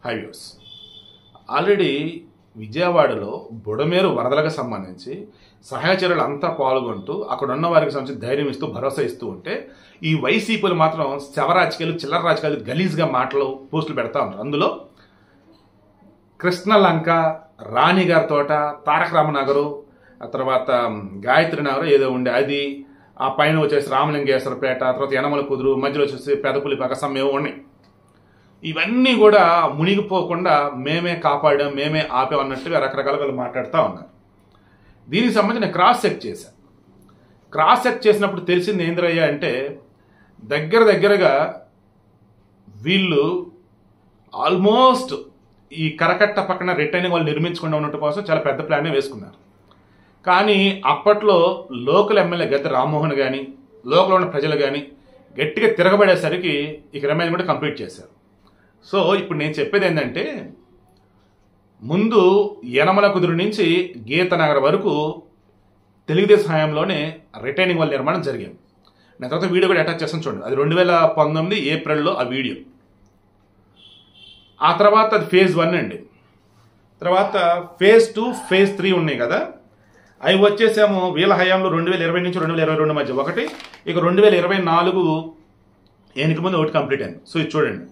Highways already విజయవాడలో బుడమేరు వరదలకు సంబంధించి సహాయ చర్యలు అంతా పాల్గొంటూ అక్కడ ఉన్న వారికి సంబంధించి ధైర్యం ఇస్తూ భరోసా ఇస్తూ ఉంటే ఈ వైసీపీలు మాత్రం శవ రాజకీయాలు చిల్లర రాజకీయాలు గలీజ్గా మాటలు పోస్టులు పెడతా ఉన్నారు. అందులో కృష్ణలంక, రాణిగారి తోట, తారక రామనగరు, ఆ తర్వాత గాయత్రి నగర్ ఏదో ఉండే అది, ఆ పైన వచ్చేసి రామలింగేశ్వరపేట, తర్వాత యనమల కుదురు, మధ్యలో వచ్చేసి పెదపులి పకసం ఏవో ఉన్నాయి. ఇవన్నీ కూడా మునిగిపోకుండా మేమే కాపాడాం, మేమే ఆపాం అన్నట్టుగా రకరకాలుగా మాట్లాడుతూ ఉన్నారు. దీనికి సంబంధించి నేను క్రాస్ చెక్ చేశాను. క్రాస్ చెక్ చేసినప్పుడు తెలిసింది ఏంద్రయ్యా అంటే దగ్గరగా వీళ్ళు ఆల్మోస్ట్ ఈ కరకట్ట పక్కన రిటైనింగ్ వాళ్ళు నిర్మించకుండా ఉన్నట్టు కోసం చాలా పెద్ద ప్లానే వేసుకున్నారు. కానీ అప్పట్లో లోకల్ ఎమ్మెల్యే గద్దె రామ్మోహన్ కానీ లోకల్ ఉన్న ప్రజలు కానీ గట్టిగా తిరగబడేసరికి ఇక రిమైనింగ్ కూడా కంప్లీట్ చేశారు. సో ఇప్పుడు నేను చెప్పేది ఏంటంటే ముందు యనమల కుదురు నుంచి గీతనగర్ వరకు తెలుగుదేశం హయాంలోనే రిటైనింగ్ వాళ్ళ నిర్మాణం జరిగింది. నేను తర్వాత వీడియో కూడా అటాచ్ చేస్తాను చూడండి. అది 2019 ఏప్రిల్లో ఆ వీడియో. ఆ తర్వాత అది ఫేజ్ 1 అండి. తర్వాత ఫేజ్ 2, ఫేజ్ 3 ఉన్నాయి కదా, అవి వచ్చేసేమో వీళ్ళ హయాంలో 2020 నుంచి 2022 మధ్య ఒకటి, ఇక 2024 ఎన్నిక ముందు ఒకటి కంప్లీట్ అయింది. సో ఇది చూడండి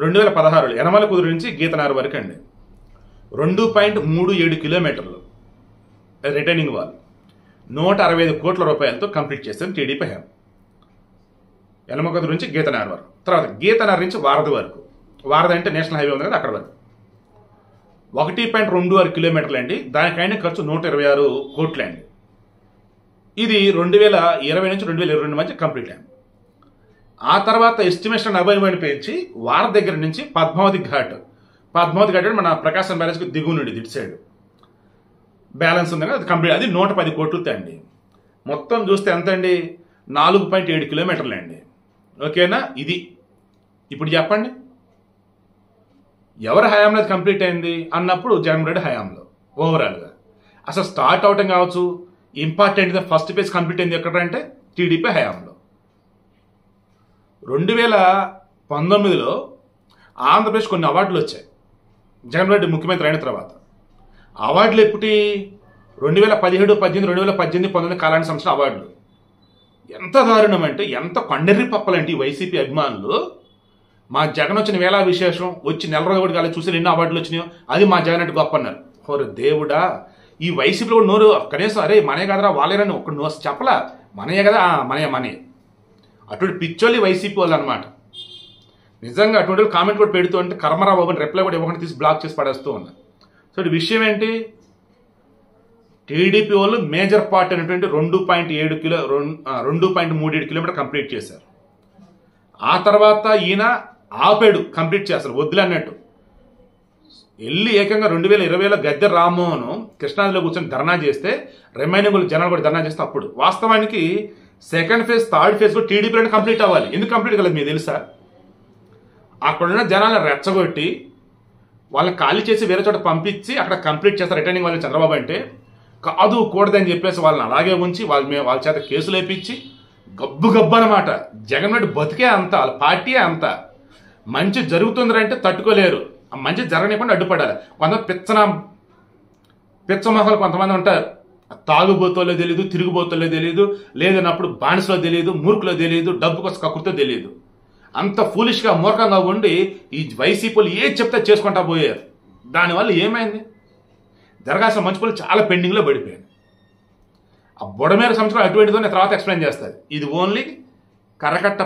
2016 యనమల కుదురు నుంచి గీతనగర్ వరకు అండి 2.37 కిలోమీటర్లు రిటైనింగ్ వాల్ 165 కోట్ల రూపాయలతో కంప్లీట్ చేశారు టీడీపీ హయాం. యనమల కుదురు నుంచి గీతనగర్ వరకు. తర్వాత గీతనగర్ నుంచి వారధ వరకు, వారధ అంటే నేషనల్ హైవే ఉంది కదా అక్కడ వరకు 1.26 కిలోమీటర్లు అండి. దానికైనా ఖర్చు 126 కోట్లు అండి. ఇది 2020 నుంచి 2022 మధ్య కంప్లీట్ అయింది. ఆ తర్వాత ఎస్టిమేషన్ 40 పెంచి వారధ దగ్గర నుంచి పద్మావతి ఘాట్ అంటే మన ప్రకాశం బ్యాలెన్స్కి దిగువ నుండి ఇటు సైడ్ బ్యాలెన్స్ ఉంది కదా, అది కంప్లీట్. అది 110 కోట్లతో అండి. మొత్తం చూస్తే ఎంత అండి 4.7 కిలోమీటర్లు అండి. ఓకేనా? ఇది ఇప్పుడు చెప్పండి ఎవరి హయాంలో కంప్లీట్ అయింది అన్నప్పుడు జగన్ రెడ్డి హయాంలో ఓవరాల్గా అసలు స్టార్ట్ అవటం కావచ్చు. ఇంపార్టెంట్ ఫస్ట్ పేజ్ కంప్లీట్ అయింది ఎక్కడంటే టీడీపీ హయాంలో. 2019లో ఆంధ్రప్రదేశ్ కొన్ని అవార్డులు వచ్చాయి జగన్ రెడ్డి ముఖ్యమంత్రి అయిన తర్వాత. అవార్డులు ఎప్పటి 2017, 18, 2018, 19 కాలానికి సంబంధించిన అవార్డులు. ఎంత దారుణం అంటే ఎంత కొండర్రి పప్పలంటే ఈ వైసీపీ అభిమానులు మా జగన్ వచ్చిన వేళ విశేషం వచ్చి నెల రోజులు కూడా కాలేదు చూసి ఎన్నో అవార్డులు వచ్చినాయో అది మా జగన్ అంటే గొప్ప అన్నారు. ఓరు దేవుడా, ఈ వైసీపీలో కూడా నోరు కనీసం అరే మనే కదరా వాళ్ళేరని ఒక నోరు చెప్పలా, మనయే కదా మనయే అటువంటి పిచ్చోళ్ళు వైసీపీ వాళ్ళు అనమాట. నిజంగా అటువంటి కామెంట్ కూడా పెడుతూ అంటే కర్మరా బాబు రిప్లై కూడా ఇవ్వకుండా తీసి బ్లాక్ చేసి పడేస్తూ ఉన్నారు. సో ఈ విషయం ఏంటి, టీడీపీ వాళ్ళు మేజర్ పార్ట్ అనేటువంటి 2.37 కిలోమీటర్ కంప్లీట్ చేశారు. ఆ తర్వాత ఈయన ఆపాడు కంప్లీట్ చేస్తారు వద్దులు అన్నట్టు. వెళ్ళి ఏకంగా 2020లో గద్దె రామ్మోహన్ కృష్ణాదిలో కూర్చొని ధర్నా చేస్తే రిమైనింగ్ జనాలు కూడా ధర్నా చేస్తే అప్పుడు వాస్తవానికి సెకండ్ ఫేజ్, థర్డ్ ఫేజ్ కూడా టీడీపీలో కంప్లీట్ అవ్వాలి. ఎందుకు కంప్లీట్ కాలేదు మీకు తెలుసా? అక్కడున్న జనాలను రెచ్చగొట్టి వాళ్ళని ఖాళీ చేసి వేరే చోట పంపించి అక్కడ కంప్లీట్ చేస్తారు రిటర్నింగ్ వాళ్ళని చంద్రబాబు అంటే కాదు కూడదని చెప్పేసి వాళ్ళని అలాగే ఉంచి వాళ్ళ చేత కేసులు వేయించి గబ్బు అనమాట. జగన్ రెడ్డి బతికే అంత, వాళ్ళ పార్టీయే అంత. మంచి జరుగుతుందంటే తట్టుకోలేరు, ఆ మంచి జరగనివ్వకుండా అడ్డుపడాలి. కొంతమంది పిచ్చ మొక్కలు కొంతమంది ఉంటారు, తాగుబోతుల్లో తెలియదు, తిరుగుబోతుల్లో తెలియదు, లేదన్నప్పుడు బానిసలో తెలియదు, మూర్ఖులో తెలియదు, డబ్బు కోసం కక్కుర్తో తెలియదు. అంత ఫూలిష్గా మూర్ఖంగా ఉండి ఈ వైసీపీలు ఏది చెప్తే చేసుకుంటా పోయారు. దానివల్ల ఏమైంది, జరగాల్సిన మంచి పనులు చాలా పెండింగ్లో పడిపోయాయి. ఆ బుడమేర సంవత్సరం అటువంటిదో నేను తర్వాత ఎక్స్ప్లెయిన్ చేస్తుంది. ఇది ఓన్లీ కరకట్ట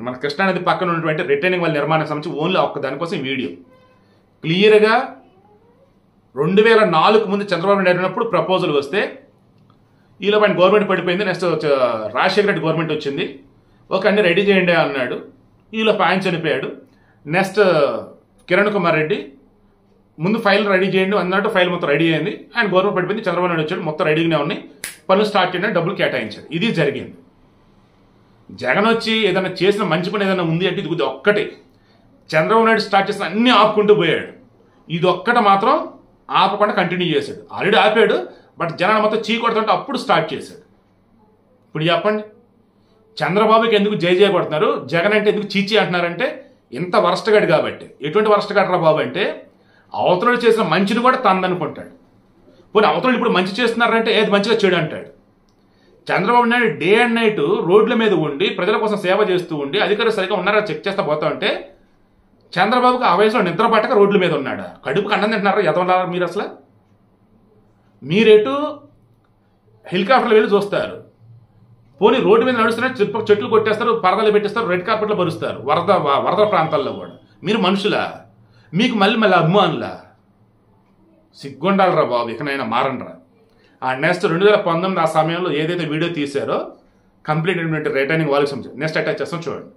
మన కృష్ణానది పక్కన ఉన్నటువంటి రిటైనింగ్ వాళ్ళ నిర్మాణం సంబంధించి ఓన్లీ ఒక్క దానికోసం వీడియో క్లియర్గా 2004 ముందు చంద్రబాబు నాయుడు ఉన్నప్పుడు ప్రపోజల్ వస్తే ఈలో పైన గవర్నమెంట్ పడిపోయింది. నెక్స్ట్ రాజశేఖర రెడ్డి గవర్నమెంట్ వచ్చింది. ఓకే అన్ని రెడీ చేయండి అన్నాడు. ఈలో ఆయన చనిపోయాడు. నెక్స్ట్ కిరణ్ కుమార్ రెడ్డి ముందు ఫైల్ రెడీ చేయండి అన్నట్టు ఫైల్ మొత్తం రెడీ అయింది. ఆయన గవర్నమెంట్ పడిపోయింది, చంద్రబాబు నాయుడు వచ్చాడు, మొత్తం రెడీగానే ఉన్నాయి, పనులు స్టార్ట్ చేయడానికి డబ్బులు కేటాయించారు. ఇది జరిగింది. జగన్ వచ్చి ఏదైనా చేసిన మంచి పని ఏదైనా ఉంది అంటే ఇది ఒక్కటే. చంద్రబాబు నాయుడు స్టార్ట్ చేసిన అన్ని ఆపుకుంటూ పోయాడు, ఇది ఒక్కట మాత్రం ఆపకుండా కంటిన్యూ చేశాడు. ఆల్రెడీ ఆపాడు, బట్ జనాన్ని మొత్తం చీకొడుతుంటే అప్పుడు స్టార్ట్ చేశాడు. ఇప్పుడు చెప్పండి, చంద్రబాబుకి ఎందుకు జై కొడుతున్నారు, జగన్ అంటే ఎందుకు చీచి అంటున్నారంటే ఇంత వరస్ట్గాడు కాబట్టి. ఎటువంటి వరస్ట్గాడు రా బాబు అంటే అవతల చేసిన మంచిని కూడా తందనుకుంటాడు. పోనీ అవతల ఇప్పుడు మంచి చేస్తున్నారంటే ఏది మంచిగా చెడు అంటాడు. Chandrababu Naidu day and night రోడ్ల మీద ఉండి ప్రజల కోసం సేవ చేస్తూ ఉండి అధికారులు సరిగ్గా ఉన్నారా చెక్ చేస్తా పోతా ఉంటే చంద్రబాబుకి ఆ వయసులో నిద్ర పట్టక రోడ్ల మీద ఉన్నాడా? కడుపుకి అన్నం తింటున్నారా ఎదవలారా మీరు? అసలు మీరెటు హెలికాప్టర్లు వెళ్ళి చూస్తారు, పోనీ రోడ్డు మీద నడుస్తున్నా చెట్లు కొట్టేస్తారు, పరదలు పెట్టేస్తారు, రెడ్ కార్పెట్లో పరుస్తారు వరద ప్రాంతాల్లో కూడా. మీరు మనుషులా? మీకు మళ్ళీ అభిమానులా? సిగ్గుండాలరా బాబు, ఇకనైనా మారండ్రా. ఆ నెక్స్ట్ 2019 ఆ సమయంలో ఏదైతే వీడియో తీశారో కంప్లీట్ అయినటువంటి రిటర్నింగ్ వాళ్ళకి సంబంధించి నెక్స్ట్ అటాచ్ చేస్తాం చూడండి.